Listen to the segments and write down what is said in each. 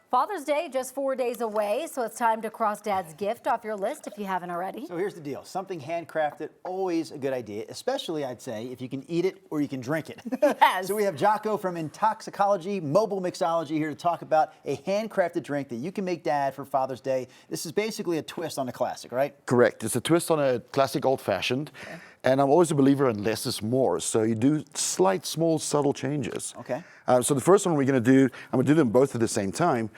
Father's Day just 4 days away, so it's time to cross Dad's gift off your list if you haven't already. So here's the deal. Something handcrafted, always a good idea, especially, I'd say, if you can eat it or you can drink it. Yes. So we have Jocko from Intoxicology, Mobile Mixology, here to talk about a handcrafted drink that you can make, Dad, for Father's Day. This is basically a twist on a classic, right? Correct. It's a twist on a classic old-fashioned. Okay. And I'm always a believer in less is more. So you do slight, small, subtle changes. Okay. So the first one we're going to do, I'm going to do them both at the same time,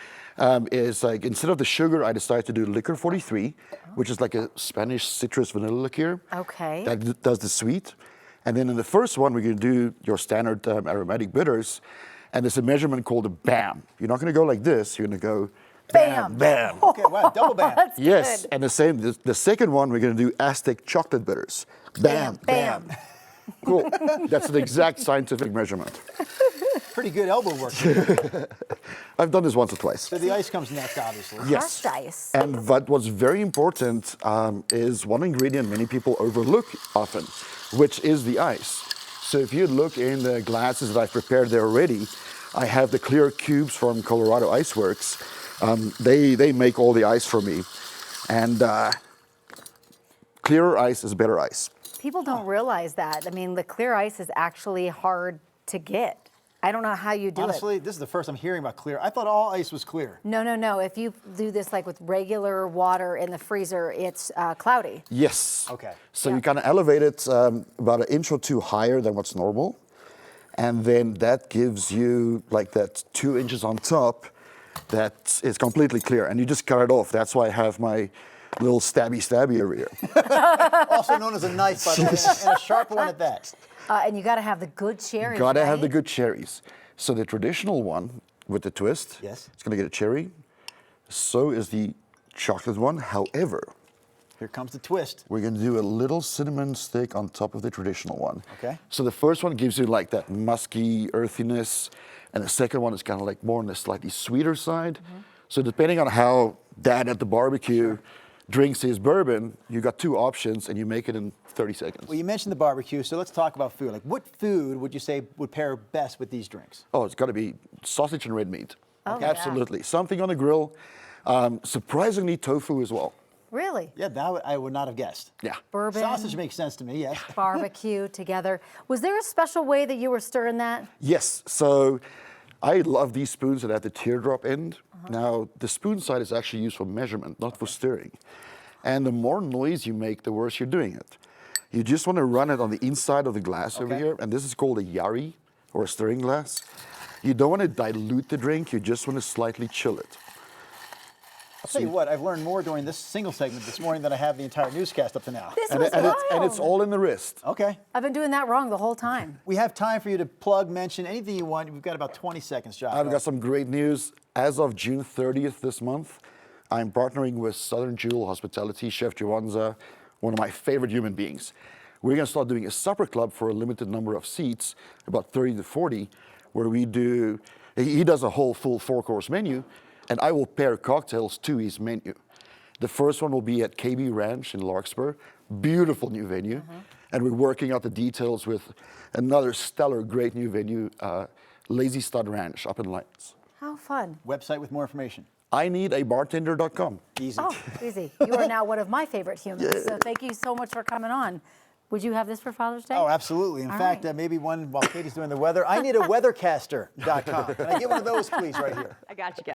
is like instead of the sugar, I decided to do liquor 43, which is like a Spanish citrus vanilla liqueur. Okay. That does the sweet. And then in the first one, we're going to do your standard aromatic bitters. And there's a measurement called a BAM. You're not going to go like this. You're going to go bam, bam. Okay, wow, double bam. That's Yes, good. and the second one, we're going to do Aztec chocolate bitters. Bam, Bam. Cool. That's an exact scientific measurement. Pretty good elbow work here. I've done this once or twice. So the ice comes next, obviously. Yes. Crushed ice. And what's very important is one ingredient many people overlook often, which is the ice. So if you look in the glasses that I've prepared there already, I have the clear cubes from Colorado Ice Works. They make all the ice for me. And clearer ice is better ice. People don't realize that. I mean, the clear ice is actually hard to get. I don't know how you do it. Honestly, this is the first I'm hearing about clear. I thought all ice was clear. No. If you do this like with regular water in the freezer, it's cloudy. Yes. Okay. So Yeah. you kind of elevate it about an inch or two higher than what's normal. And then that gives you like that 2 inches on top that is completely clear. And you just cut it off. That's why I have my little stabby over here. Also known as a knife, by the way, and a sharp one at that. And you got to have the good cherries. Gotta have right? the good cherries. So the traditional one with the twist, Yes. it's gonna get a cherry. So is the chocolate one. However, Here comes the twist. we're gonna do a little cinnamon stick on top of the traditional one. Okay. So the first one gives you like that musky earthiness, and the second one is kind of like more on the slightly sweeter side. Mm-hmm. So depending on how Dad at the barbecue drinks his bourbon, you got two options, and you make it in 30 seconds. Well, you mentioned the barbecue, so let's talk about food. Like, what food would you say would pair best with these drinks? Oh, it's got to be sausage and red meat. Oh, yeah. Absolutely. Something on the grill. Surprisingly, tofu as well. Really? Yeah, that I would not have guessed. Yeah. Bourbon, Sausage makes sense to me, yes. barbecue together. Was there a special way that you were stirring that? Yes. So I love these spoons that have the teardrop end. Now, the spoon side is actually used for measurement, not for stirring. And the more noise you make, the worse you're doing it. You just want to run it on the inside of the glass over Okay. here. And this is called a yari, or a stirring glass. You don't want to dilute the drink. You just want to slightly chill it. I'll tell you what, I've learned more during this single segment this morning than I have the entire newscast up to now. This And, was and it's all in the wrist. Okay. I've been doing that wrong the whole time. We have time for you to plug, mention anything you want. We've got about 20 seconds, Jocko. I've got some great news. As of June 30th this month, I'm partnering with Southern Jewel Hospitality, Chef Juwanza, one of my favorite human beings. We're going to start doing a supper club for a limited number of seats, about 30 to 40, where we do, he does a whole full 4-course menu, and I will pair cocktails to his menu. The first one will be at KB Ranch in Larkspur, beautiful new venue, and we're working out the details with another stellar, great new venue, Lazy Stud Ranch up in Lights. How fun. Website with more information. ineedabartender.com. Easy. Oh, easy. You are now one of my favorite humans. So thank you so much for coming on. Would you have this for Father's Day? Oh, absolutely. In All fact, right. maybe one while Katie's doing the weather. I need a weathercaster.com. Can I get one of those, please, right here? I got you, guys.